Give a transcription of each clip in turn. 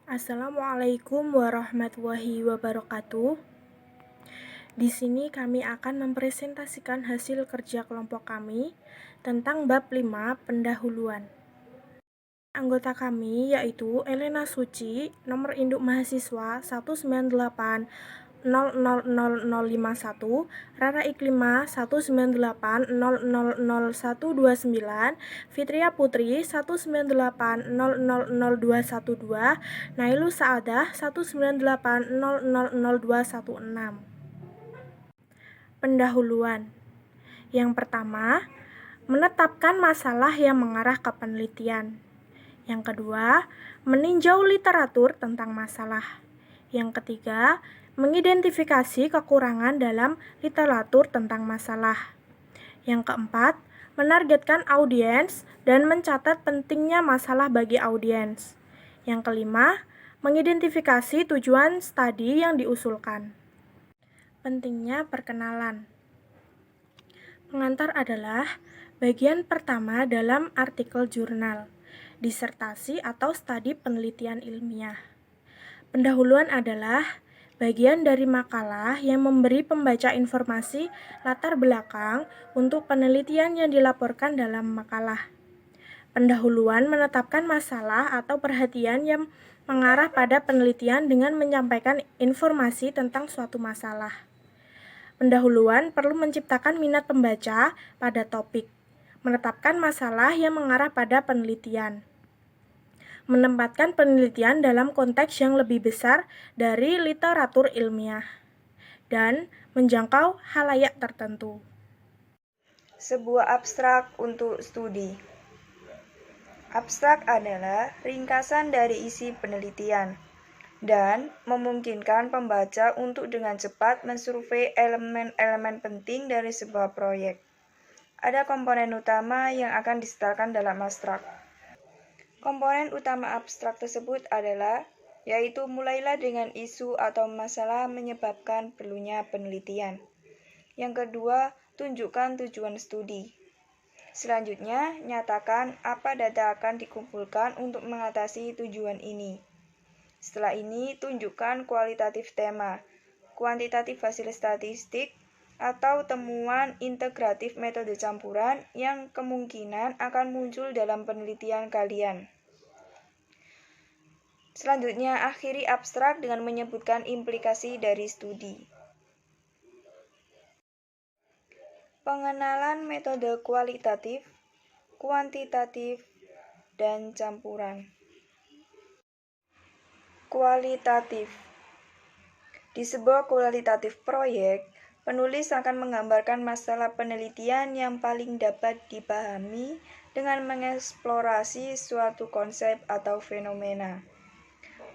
Assalamualaikum warahmatullahi wabarakatuh. Di sini kami akan mempresentasikan hasil kerja kelompok kami tentang bab 5 pendahuluan. Anggota kami yaitu Elena Suci, nomor induk mahasiswa 198000051, Rara Iklima 198000129, Fitria Putri 198000212, Nailu Saadah 198000216. Pendahuluan. Yang pertama, menetapkan masalah yang mengarah ke penelitian. Yang kedua, meninjau literatur tentang masalah. Yang ketiga, mengidentifikasi kekurangan dalam literatur tentang masalah. Yang keempat, menargetkan audiens dan mencatat pentingnya masalah bagi audiens. Yang kelima, mengidentifikasi tujuan studi yang diusulkan. Pentingnya perkenalan. Pengantar adalah bagian pertama dalam artikel jurnal, disertasi atau studi penelitian ilmiah. Pendahuluan adalah bagian dari makalah yang memberi pembaca informasi latar belakang untuk penelitian yang dilaporkan dalam makalah. Pendahuluan menetapkan masalah atau perhatian yang mengarah pada penelitian dengan menyampaikan informasi tentang suatu masalah. Pendahuluan perlu menciptakan minat pembaca pada topik, menetapkan masalah yang mengarah pada penelitian, menempatkan penelitian dalam konteks yang lebih besar dari literatur ilmiah, dan menjangkau khalayak tertentu. Sebuah abstrak untuk studi. Abstrak adalah ringkasan dari isi penelitian dan memungkinkan pembaca untuk dengan cepat mensurvei elemen-elemen penting dari sebuah proyek. Ada komponen utama yang akan disertakan dalam abstrak. Komponen utama abstrak tersebut adalah, yaitu mulailah dengan isu atau masalah menyebabkan perlunya penelitian. Yang kedua, tunjukkan tujuan studi. Selanjutnya, nyatakan apa data akan dikumpulkan untuk mengatasi tujuan ini. Setelah ini, tunjukkan kualitatif tema, kuantitatif hasil statistik, atau temuan integratif metode campuran yang kemungkinan akan muncul dalam penelitian kalian. Selanjutnya, akhiri abstrak dengan menyebutkan implikasi dari studi. Pengenalan metode kualitatif, kuantitatif, dan campuran. Kualitatif. Di sebuah kualitatif proyek, penulis akan menggambarkan masalah penelitian yang paling dapat dipahami dengan mengeksplorasi suatu konsep atau fenomena.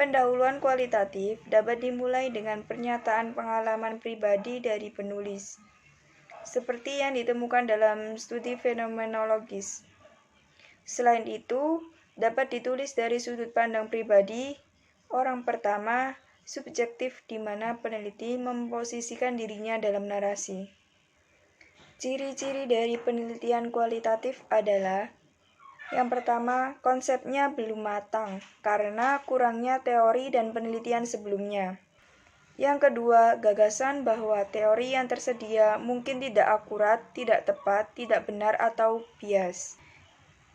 Pendahuluan kualitatif dapat dimulai dengan pernyataan pengalaman pribadi dari penulis, seperti yang ditemukan dalam studi fenomenologis. Selain itu, dapat ditulis dari sudut pandang pribadi, orang pertama, subjektif di mana peneliti memposisikan dirinya dalam narasi. Ciri-ciri dari penelitian kualitatif adalah: yang pertama, konsepnya belum matang karena kurangnya teori dan penelitian sebelumnya. Yang kedua, gagasan bahwa teori yang tersedia mungkin tidak akurat, tidak tepat, tidak benar, atau bias.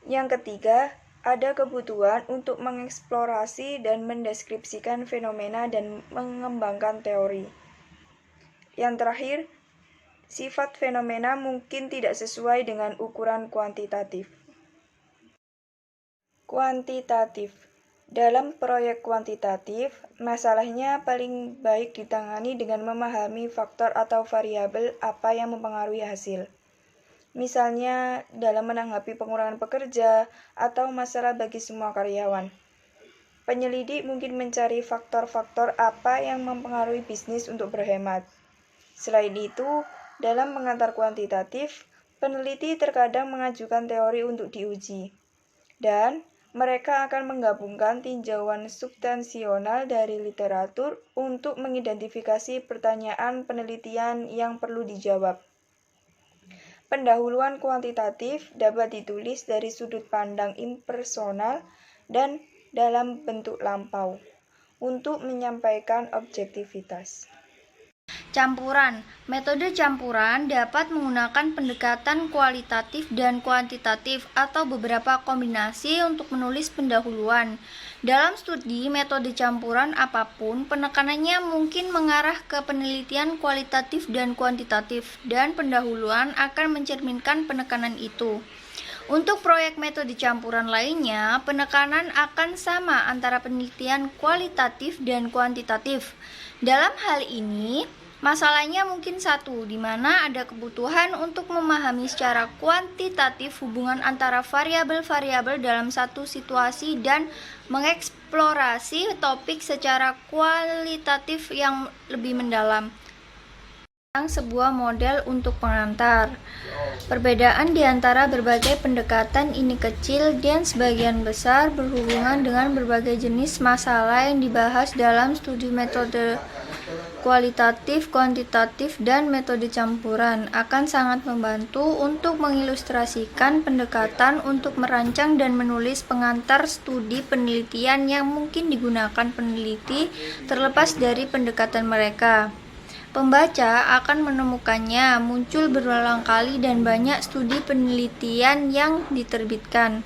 Yang ketiga, ada kebutuhan untuk mengeksplorasi dan mendeskripsikan fenomena dan mengembangkan teori. Yang terakhir, sifat fenomena mungkin tidak sesuai dengan ukuran kuantitatif. Kuantitatif. Dalam proyek kuantitatif, masalahnya paling baik ditangani dengan memahami faktor atau variabel apa yang mempengaruhi hasil. Misalnya, dalam menanggapi pengurangan pekerja atau masalah bagi semua karyawan. Penyelidik mungkin mencari faktor-faktor apa yang mempengaruhi bisnis untuk berhemat. Selain itu, dalam pengantar kuantitatif, peneliti terkadang mengajukan teori untuk diuji. Dan mereka akan menggabungkan tinjauan substansional dari literatur untuk mengidentifikasi pertanyaan penelitian yang perlu dijawab. Pendahuluan kuantitatif dapat ditulis dari sudut pandang impersonal dan dalam bentuk lampau. untuk menyampaikan objektivitas. Campuran. Metode campuran dapat menggunakan pendekatan kualitatif dan kuantitatif atau beberapa kombinasi untuk menulis pendahuluan. Dalam studi metode campuran apapun, penekanannya mungkin mengarah ke penelitian kualitatif dan kuantitatif, dan pendahuluan akan mencerminkan penekanan itu. Untuk proyek metode campuran lainnya, penekanan akan sama antara penelitian kualitatif dan kuantitatif. Dalam hal ini, masalahnya mungkin satu, di mana ada kebutuhan untuk memahami secara kuantitatif hubungan antara variabel-variabel dalam satu situasi dan mengeksplorasi topik secara kualitatif yang lebih mendalam. Sebuah model untuk pengantar. Perbedaan di antara berbagai pendekatan ini kecil dan sebagian besar berhubungan dengan berbagai jenis masalah yang dibahas dalam studi metode kualitatif, kuantitatif, dan metode campuran akan sangat membantu untuk mengilustrasikan pendekatan untuk merancang dan menulis pengantar studi penelitian yang mungkin digunakan peneliti terlepas dari pendekatan mereka. Pembaca akan menemukannya muncul berulang kali dan banyak studi penelitian yang diterbitkan.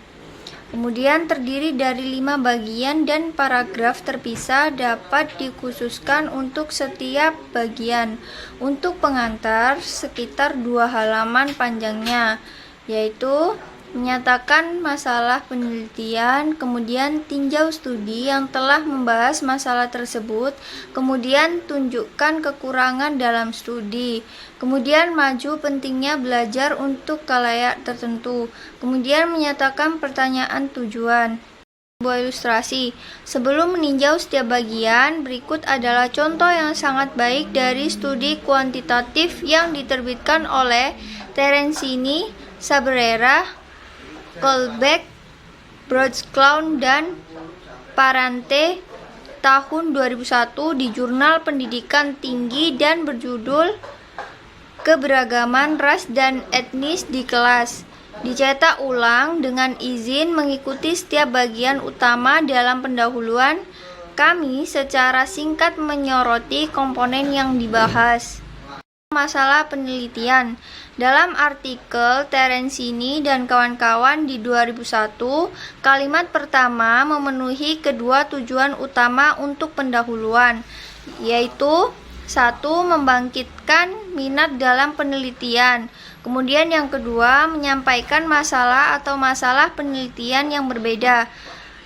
Kemudian terdiri dari 5 bagian dan paragraf terpisah dapat dikhususkan untuk setiap bagian. Untuk pengantar sekitar 2 halaman panjangnya, yaitu menyatakan masalah penelitian, kemudian tinjau studi yang telah membahas masalah tersebut, kemudian tunjukkan kekurangan dalam studi, kemudian maju pentingnya belajar untuk khalayak tertentu, kemudian menyatakan pertanyaan tujuan. Sebuah ilustrasi. Sebelum meninjau setiap bagian, berikut adalah contoh yang sangat baik dari studi kuantitatif yang diterbitkan oleh Terenzini, Sabrera, Colbeck, Brodsclown, dan Parente tahun 2001 di Jurnal Pendidikan Tinggi dan berjudul Keberagaman Ras dan Etnis di Kelas. Dicetak ulang dengan izin mengikuti setiap bagian utama dalam pendahuluan. Kami secara singkat menyoroti komponen yang dibahas. Masalah penelitian. Dalam artikel Terenzini dan kawan-kawan di 2001, kalimat pertama memenuhi kedua tujuan utama untuk pendahuluan, yaitu 1. Membangkitkan minat dalam penelitian. Kemudian yang kedua, menyampaikan masalah atau masalah penelitian yang berbeda.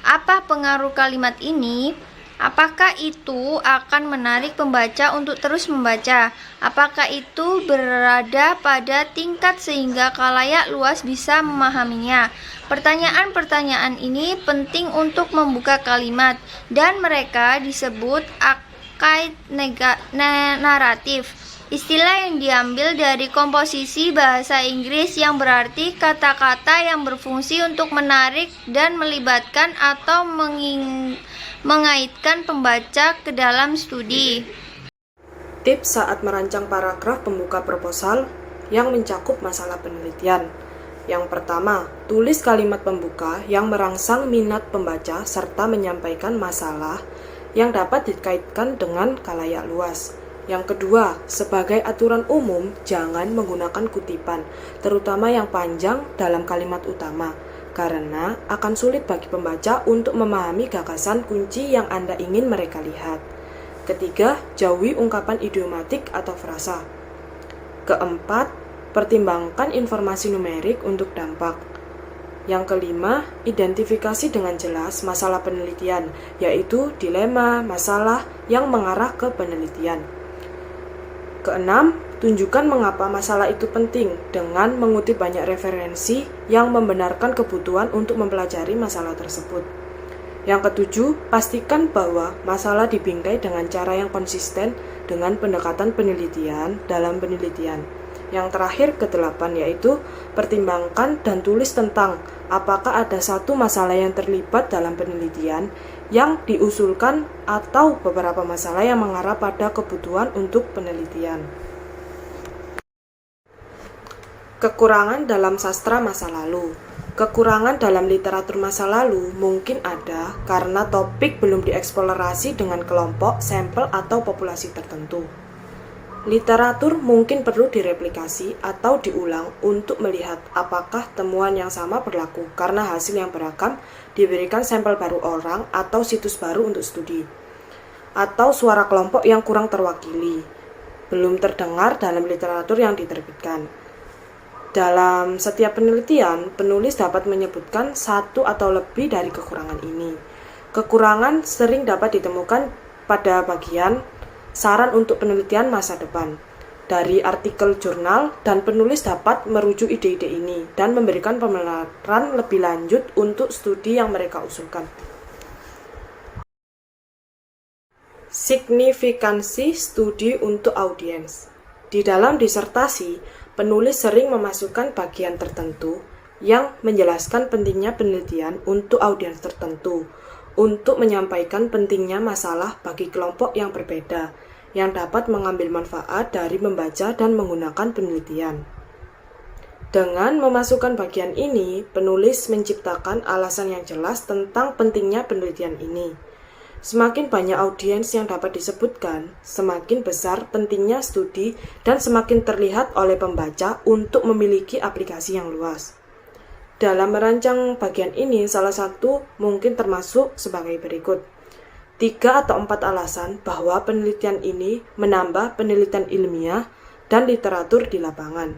Apa pengaruh kalimat ini? Apakah itu akan menarik pembaca untuk terus membaca? Apakah itu berada pada tingkat sehingga khalayak luas bisa memahaminya? Pertanyaan-pertanyaan ini penting untuk membuka kalimat, dan mereka disebut akait naratif. Istilah yang diambil dari komposisi bahasa Inggris yang berarti kata-kata yang berfungsi untuk menarik dan melibatkan atau mengaitkan pembaca ke dalam studi. Tips saat merancang paragraf pembuka proposal yang mencakup masalah penelitian. Yang pertama, tulis kalimat pembuka yang merangsang minat pembaca serta menyampaikan masalah yang dapat dikaitkan dengan khalayak luas. Yang kedua, sebagai aturan umum, jangan menggunakan kutipan, terutama yang panjang dalam kalimat utama, karena akan sulit bagi pembaca untuk memahami gagasan kunci yang Anda ingin mereka lihat. Ketiga, jauhi ungkapan idiomatik atau frasa. Keempat, pertimbangkan informasi numerik untuk dampak. Yang kelima, identifikasi dengan jelas masalah penelitian, yaitu dilema masalah yang mengarah ke penelitian. Keenam, tunjukkan mengapa masalah itu penting dengan mengutip banyak referensi yang membenarkan kebutuhan untuk mempelajari masalah tersebut. Yang ketujuh, pastikan bahwa masalah dibingkai dengan cara yang konsisten dengan pendekatan penelitian dalam penelitian. Yang terakhir, kedelapan, yaitu pertimbangkan dan tulis tentang apakah ada satu masalah yang terlibat dalam penelitian yang diusulkan atau beberapa masalah yang mengarah pada kebutuhan untuk penelitian. Kekurangan dalam sastra masa lalu. Kekurangan dalam literatur masa lalu mungkin ada karena topik belum dieksplorasi dengan kelompok, sampel, atau populasi tertentu. Literatur mungkin perlu direplikasi atau diulang untuk melihat apakah temuan yang sama berlaku karena hasil yang beragam diberikan sampel baru orang atau situs baru untuk studi, atau suara kelompok yang kurang terwakili, belum terdengar dalam literatur yang diterbitkan. Dalam setiap penelitian, penulis dapat menyebutkan satu atau lebih dari kekurangan ini. Kekurangan sering dapat ditemukan pada bagian saran untuk penelitian masa depan dari artikel jurnal, dan penulis dapat merujuk ide-ide ini dan memberikan pembenaran lebih lanjut untuk studi yang mereka usulkan. Signifikansi studi untuk audiens. Di dalam disertasi, penulis sering memasukkan bagian tertentu yang menjelaskan pentingnya penelitian untuk audiens tertentu, untuk menyampaikan pentingnya masalah bagi kelompok yang berbeda, yang dapat mengambil manfaat dari membaca dan menggunakan penelitian. Dengan memasukkan bagian ini, penulis menciptakan alasan yang jelas tentang pentingnya penelitian ini. Semakin banyak audiens yang dapat disebutkan, semakin besar pentingnya studi dan semakin terlihat oleh pembaca untuk memiliki aplikasi yang luas. Dalam merancang bagian ini, salah satu mungkin termasuk sebagai berikut. 3 atau 4 alasan bahwa penelitian ini menambah penelitian ilmiah dan literatur di lapangan.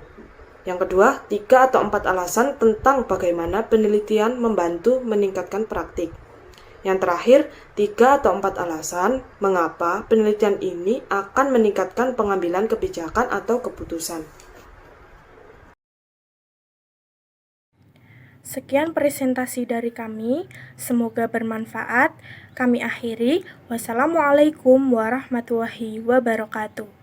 Yang kedua, 3 atau 4 alasan tentang bagaimana penelitian membantu meningkatkan praktik. Yang terakhir, 3 atau 4 alasan mengapa penelitian ini akan meningkatkan pengambilan kebijakan atau keputusan. Sekian presentasi dari kami, semoga bermanfaat. Kami akhiri. Wassalamualaikum warahmatullahi wabarakatuh.